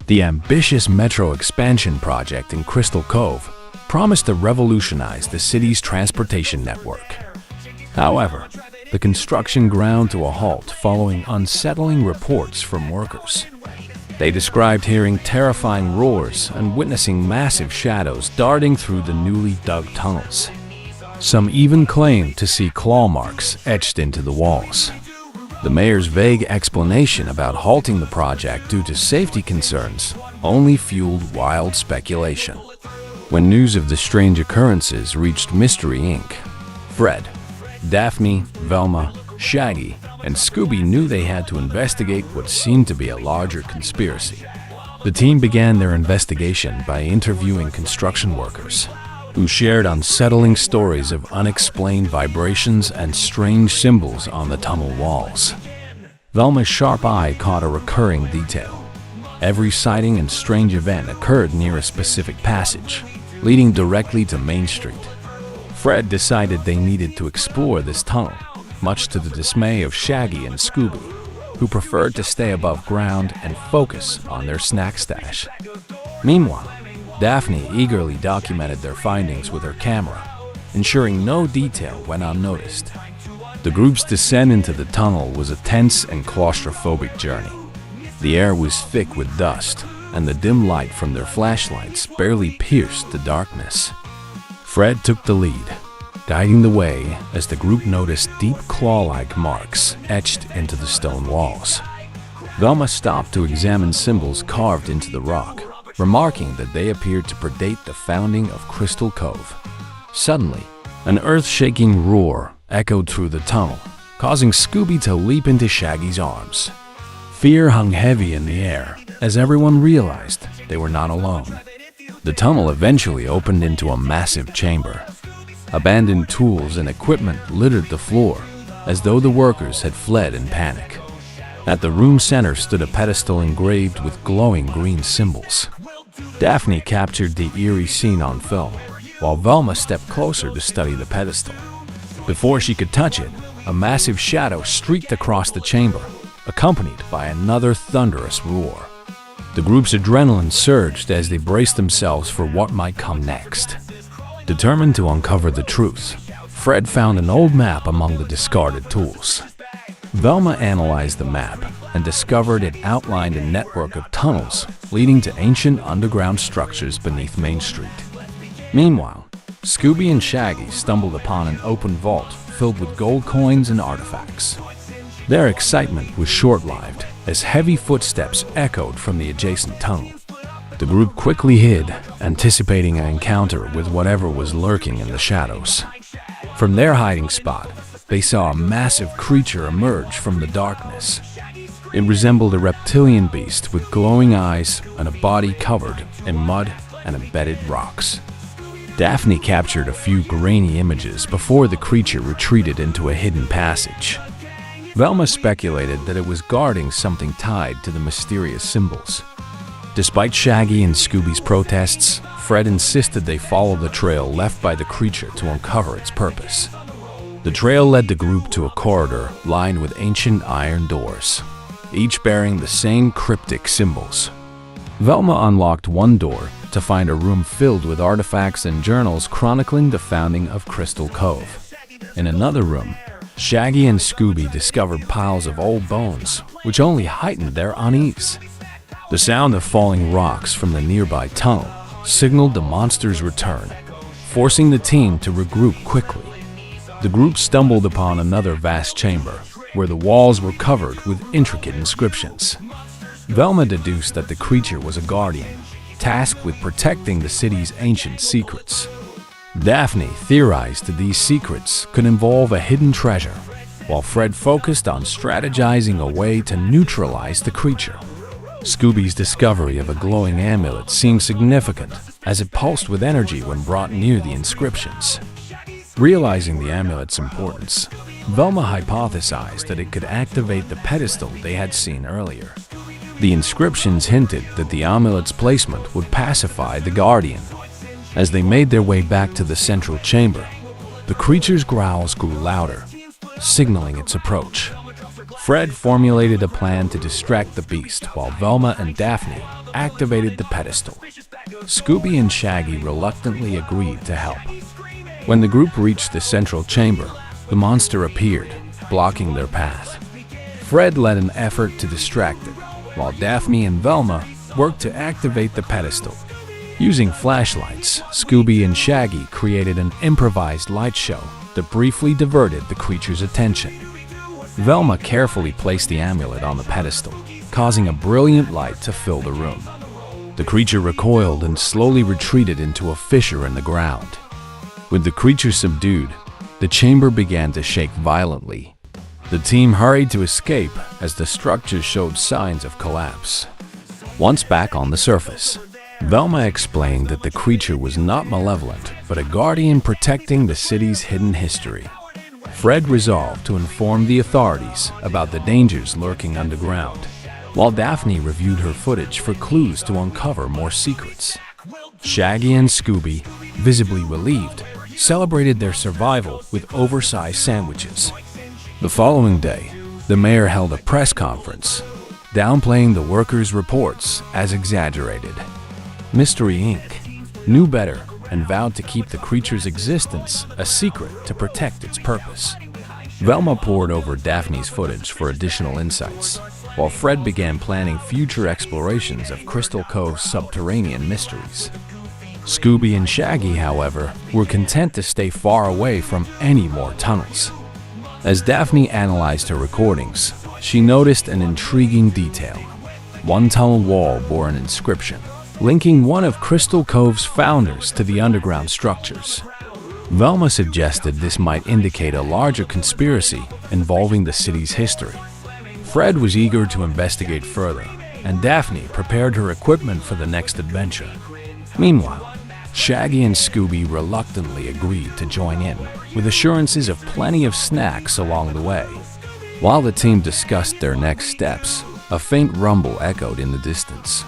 The ambitious metro expansion project in Crystal Cove promised to revolutionize the city's transportation network. However, the construction ground to a halt following unsettling reports from workers. They described hearing terrifying roars and witnessing massive shadows darting through the newly dug tunnels. Some even claimed to see claw marks etched into the walls. The mayor's vague explanation about halting the project due to safety concerns only fueled wild speculation. When news of the strange occurrences reached Mystery Inc., Fred, Daphne, Velma, Shaggy, and Scooby knew they had to investigate what seemed to be a larger conspiracy. The team began their investigation by interviewing construction workers, who shared unsettling stories of unexplained vibrations and strange symbols on the tunnel walls. Velma's sharp eye caught a recurring detail. Every sighting and strange event occurred near a specific passage, leading directly to Main Street. Fred decided they needed to explore this tunnel, much to the dismay of Shaggy and Scooby, who preferred to stay above ground and focus on their snack stash. Meanwhile, Daphne eagerly documented their findings with her camera, ensuring no detail went unnoticed. The group's descent into the tunnel was a tense and claustrophobic journey. The air was thick with dust, and the dim light from their flashlights barely pierced the darkness. Fred took the lead, guiding the way as the group noticed deep claw-like marks etched into the stone walls. Velma stopped to examine symbols carved into the rock, remarking that they appeared to predate the founding of Crystal Cove. Suddenly, an earth-shaking roar echoed through the tunnel, causing Scooby to leap into Shaggy's arms. Fear hung heavy in the air as everyone realized they were not alone. The tunnel eventually opened into a massive chamber. Abandoned tools and equipment littered the floor, as though the workers had fled in panic. At the room's center stood a pedestal engraved with glowing green symbols. Daphne captured the eerie scene on film, while Velma stepped closer to study the pedestal. Before she could touch it, a massive shadow streaked across the chamber, accompanied by another thunderous roar. The group's adrenaline surged as they braced themselves for what might come next. Determined to uncover the truth, Fred found an old map among the discarded tools. Velma analyzed the map and discovered it outlined a network of tunnels leading to ancient underground structures beneath Main Street. Meanwhile, Scooby and Shaggy stumbled upon an open vault filled with gold coins and artifacts. Their excitement was short-lived as heavy footsteps echoed from the adjacent tunnel. The group quickly hid, anticipating an encounter with whatever was lurking in the shadows. From their hiding spot, they saw a massive creature emerge from the darkness. It resembled a reptilian beast with glowing eyes and a body covered in mud and embedded rocks. Daphne captured a few grainy images before the creature retreated into a hidden passage. Velma speculated that it was guarding something tied to the mysterious symbols. Despite Shaggy and Scooby's protests, Fred insisted they follow the trail left by the creature to uncover its purpose. The trail led the group to a corridor lined with ancient iron doors, each bearing the same cryptic symbols. Velma unlocked one door to find a room filled with artifacts and journals chronicling the founding of Crystal Cove. In another room, Shaggy and Scooby discovered piles of old bones, which only heightened their unease. The sound of falling rocks from the nearby tunnel signaled the monster's return, forcing the team to regroup quickly. The group stumbled upon another vast chamber, where the walls were covered with intricate inscriptions. Velma deduced that the creature was a guardian, tasked with protecting the city's ancient secrets. Daphne theorized that these secrets could involve a hidden treasure, while Fred focused on strategizing a way to neutralize the creature. Scooby's discovery of a glowing amulet seemed significant, as it pulsed with energy when brought near the inscriptions. Realizing the amulet's importance, Velma hypothesized that it could activate the pedestal they had seen earlier. The inscriptions hinted that the amulet's placement would pacify the guardian. As they made their way back to the central chamber, the creature's growls grew louder, signaling its approach. Fred formulated a plan to distract the beast while Velma and Daphne activated the pedestal. Scooby and Shaggy reluctantly agreed to help. When the group reached the central chamber, the monster appeared, blocking their path. Fred led an effort to distract it, while Daphne and Velma worked to activate the pedestal. Using flashlights, Scooby and Shaggy created an improvised light show that briefly diverted the creature's attention. Velma carefully placed the amulet on the pedestal, causing a brilliant light to fill the room. The creature recoiled and slowly retreated into a fissure in the ground. With the creature subdued, the chamber began to shake violently. The team hurried to escape as the structure showed signs of collapse. Once back on the surface, Velma explained that the creature was not malevolent, but a guardian protecting the city's hidden history. Fred resolved to inform the authorities about the dangers lurking underground, while Daphne reviewed her footage for clues to uncover more secrets. Shaggy and Scooby, visibly relieved, celebrated their survival with oversized sandwiches. The following day, the mayor held a press conference, downplaying the workers' reports as exaggerated. Mystery Inc. knew better and vowed to keep the creature's existence a secret to protect its purpose. Velma pored over Daphne's footage for additional insights, while Fred began planning future explorations of Crystal Cove's subterranean mysteries. Scooby and Shaggy, however, were content to stay far away from any more tunnels. As Daphne analyzed her recordings, she noticed an intriguing detail. One tunnel wall bore an inscription, linking one of Crystal Cove's founders to the underground structures. Velma suggested this might indicate a larger conspiracy involving the city's history. Fred was eager to investigate further, and Daphne prepared her equipment for the next adventure. Meanwhile, Shaggy and Scooby reluctantly agreed to join in, with assurances of plenty of snacks along the way. While the team discussed their next steps, a faint rumble echoed in the distance.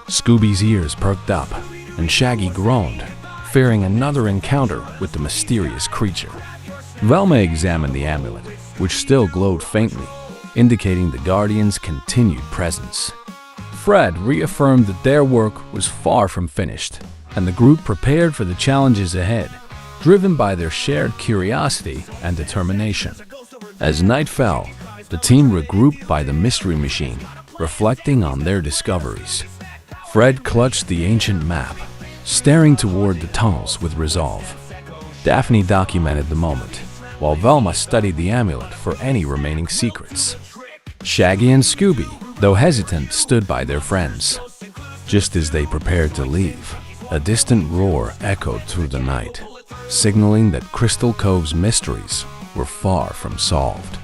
Scooby's ears perked up, and Shaggy groaned, fearing another encounter with the mysterious creature. Velma examined the amulet, which still glowed faintly, indicating the Guardian's continued presence. Fred reaffirmed that their work was far from finished, and the group prepared for the challenges ahead, driven by their shared curiosity and determination. As night fell, the team regrouped by the mystery machine, reflecting on their discoveries. Fred clutched the ancient map, staring toward the tunnels with resolve. Daphne documented the moment, while Velma studied the amulet for any remaining secrets. Shaggy and Scooby, though hesitant, stood by their friends. Just as they prepared to leave, a distant roar echoed through the night, signaling that Crystal Cove's mysteries were far from solved.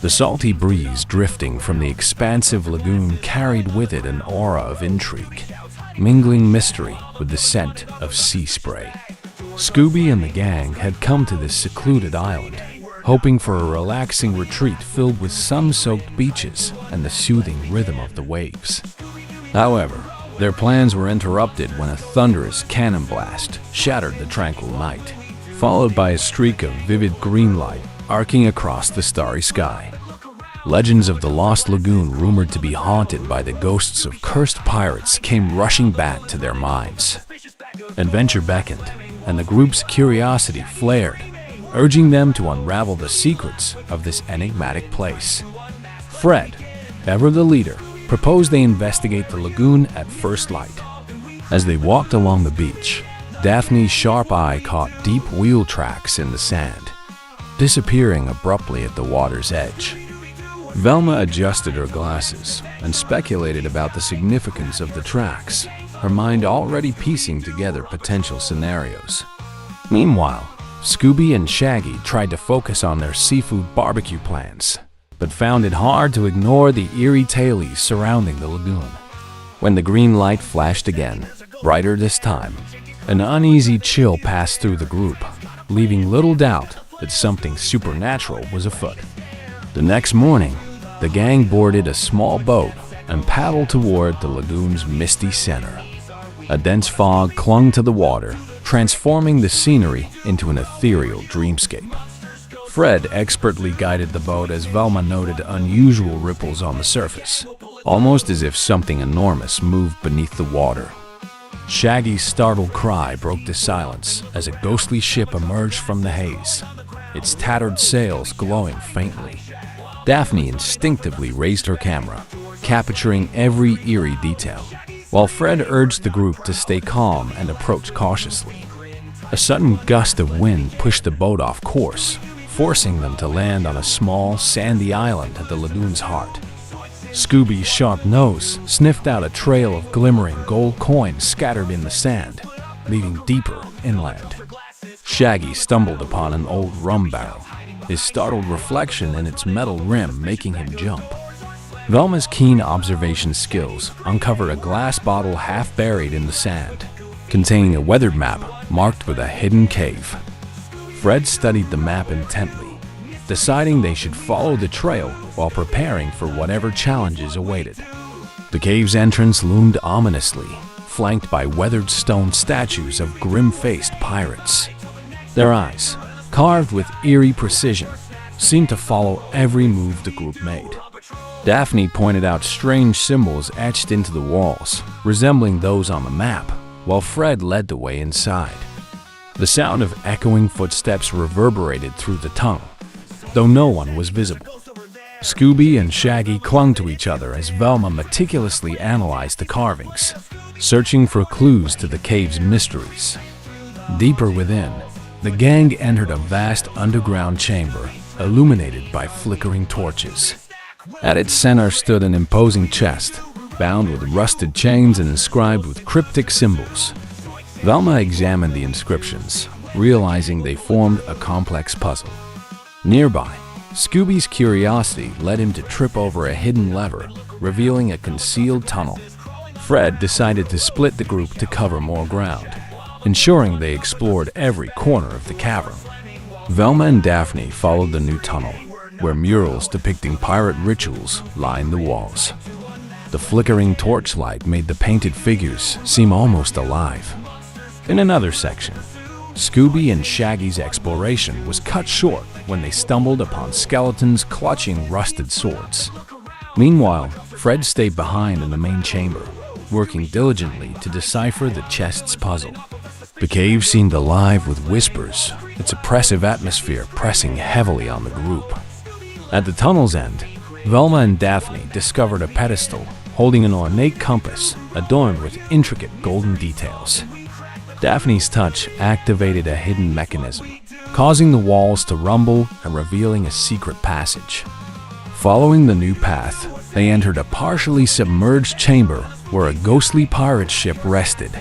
The salty breeze drifting from the expansive lagoon carried with it an aura of intrigue, mingling mystery with the scent of sea spray. Scooby and the gang had come to this secluded island, hoping for a relaxing retreat filled with sun-soaked beaches and the soothing rhythm of the waves. However, their plans were interrupted when a thunderous cannon blast shattered the tranquil night, followed by a streak of vivid green light arcing across the starry sky. Legends of the Lost Lagoon, rumored to be haunted by the ghosts of cursed pirates, came rushing back to their minds. Adventure beckoned, and the group's curiosity flared, urging them to unravel the secrets of this enigmatic place. Fred, ever the leader, proposed they investigate the lagoon at first light. As they walked along the beach, Daphne's sharp eye caught deep wheel tracks in the sand, disappearing abruptly at the water's edge. Velma adjusted her glasses and speculated about the significance of the tracks, her mind already piecing together potential scenarios. Meanwhile, Scooby and Shaggy tried to focus on their seafood barbecue plans, but found it hard to ignore the eerie tailies surrounding the lagoon. When the green light flashed again, brighter this time, an uneasy chill passed through the group, leaving little doubt that something supernatural was afoot. The next morning, the gang boarded a small boat and paddled toward the lagoon's misty center. A dense fog clung to the water, transforming the scenery into an ethereal dreamscape. Fred expertly guided the boat as Velma noted unusual ripples on the surface, almost as if something enormous moved beneath the water. Shaggy's startled cry broke the silence as a ghostly ship emerged from the haze, its tattered sails glowing faintly. Daphne instinctively raised her camera, capturing every eerie detail, while Fred urged the group to stay calm and approach cautiously. A sudden gust of wind pushed the boat off course, forcing them to land on a small, sandy island at the lagoon's heart. Scooby's sharp nose sniffed out a trail of glimmering gold coins scattered in the sand, leading deeper inland. Shaggy stumbled upon an old rum barrel, his startled reflection in its metal rim making him jump. Velma's keen observation skills uncovered a glass bottle half buried in the sand, containing a weathered map marked with a hidden cave. Fred studied the map intently, deciding they should follow the trail while preparing for whatever challenges awaited. The cave's entrance loomed ominously, flanked by weathered stone statues of grim-faced pirates. Their eyes, carved with eerie precision, seemed to follow every move the group made. Daphne pointed out strange symbols etched into the walls, resembling those on the map, while Fred led the way inside. The sound of echoing footsteps reverberated through the tunnel, though no one was visible. Scooby and Shaggy clung to each other as Velma meticulously analyzed the carvings, searching for clues to the cave's mysteries. Deeper within, the gang entered a vast underground chamber, illuminated by flickering torches. At its center stood an imposing chest, bound with rusted chains and inscribed with cryptic symbols. Velma examined the inscriptions, realizing they formed a complex puzzle. Nearby, Scooby's curiosity led him to trip over a hidden lever, revealing a concealed tunnel. Fred decided to split the group to cover more ground, ensuring they explored every corner of the cavern. Velma and Daphne followed the new tunnel, where murals depicting pirate rituals lined the walls. The flickering torchlight made the painted figures seem almost alive. In another section, Scooby and Shaggy's exploration was cut short when they stumbled upon skeletons clutching rusted swords. Meanwhile, Fred stayed behind in the main chamber, working diligently to decipher the chest's puzzle. The cave seemed alive with whispers, its oppressive atmosphere pressing heavily on the group. At the tunnel's end, Velma and Daphne discovered a pedestal holding an ornate compass adorned with intricate golden details. Daphne's touch activated a hidden mechanism, causing the walls to rumble and revealing a secret passage. Following the new path, they entered a partially submerged chamber where a ghostly pirate ship rested.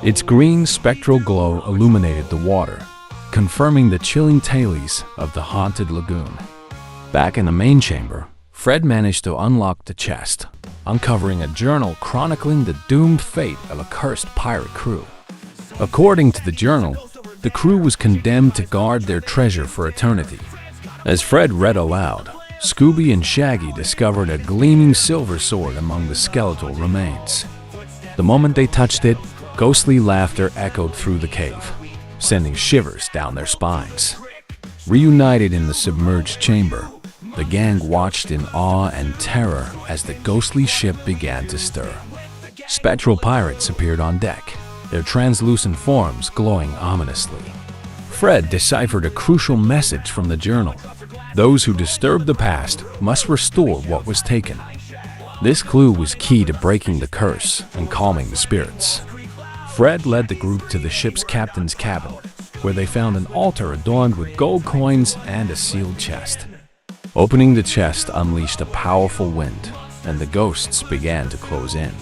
Its green spectral glow illuminated the water, confirming the chilling tales of the haunted lagoon. Back in the main chamber, Fred managed to unlock the chest, uncovering a journal chronicling the doomed fate of a cursed pirate crew. According to the journal, the crew was condemned to guard their treasure for eternity. As Fred read aloud, Scooby and Shaggy discovered a gleaming silver sword among the skeletal remains. The moment they touched it, ghostly laughter echoed through the cave, sending shivers down their spines. Reunited in the submerged chamber, the gang watched in awe and terror as the ghostly ship began to stir. Spectral pirates appeared on deck, their translucent forms glowing ominously. Fred deciphered a crucial message from the journal. Those who disturb the past must restore what was taken. This clue was key to breaking the curse and calming the spirits. Fred led the group to the ship's captain's cabin, where they found an altar adorned with gold coins and a sealed chest. Opening the chest unleashed a powerful wind, and the ghosts began to close in.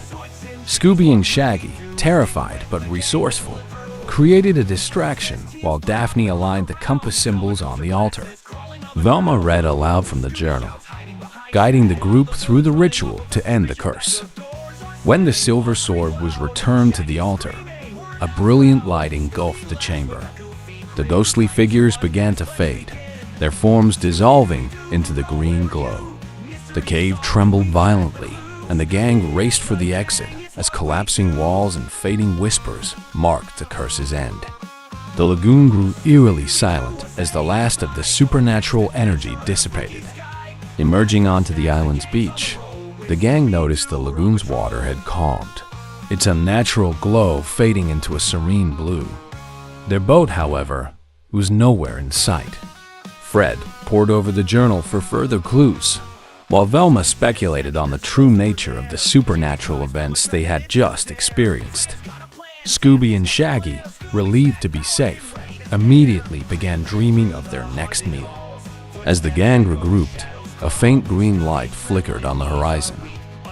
Scooby and Shaggy, terrified but resourceful, created a distraction while Daphne aligned the compass symbols on the altar. Velma read aloud from the journal, guiding the group through the ritual to end the curse. When the silver sword was returned to the altar, a brilliant light engulfed the chamber. The ghostly figures began to fade, their forms dissolving into the green glow. The cave trembled violently, and the gang raced for the exit as collapsing walls and fading whispers marked the curse's end. The lagoon grew eerily silent as the last of the supernatural energy dissipated. Emerging onto the island's beach, the gang noticed the lagoon's water had calmed, its unnatural glow fading into a serene blue. Their boat, however, was nowhere in sight. Fred pored over the journal for further clues, while Velma speculated on the true nature of the supernatural events they had just experienced. Scooby and Shaggy, relieved to be safe, immediately began dreaming of their next meal. As the gang regrouped, a faint green light flickered on the horizon,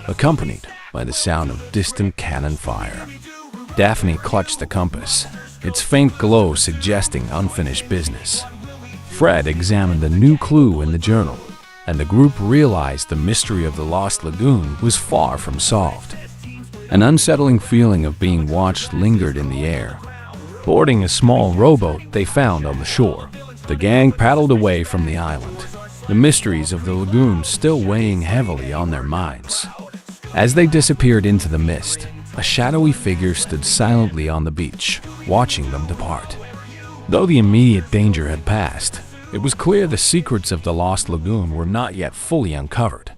accompanied by the sound of distant cannon fire. Daphne clutched the compass, its faint glow suggesting unfinished business. Fred examined a new clue in the journal, and the group realized the mystery of the lost lagoon was far from solved. An unsettling feeling of being watched lingered in the air. Boarding a small rowboat they found on the shore, the gang paddled away from the island, the mysteries of the lagoon still weighing heavily on their minds. As they disappeared into the mist, a shadowy figure stood silently on the beach, watching them depart. Though the immediate danger had passed, it was clear the secrets of the lost lagoon were not yet fully uncovered.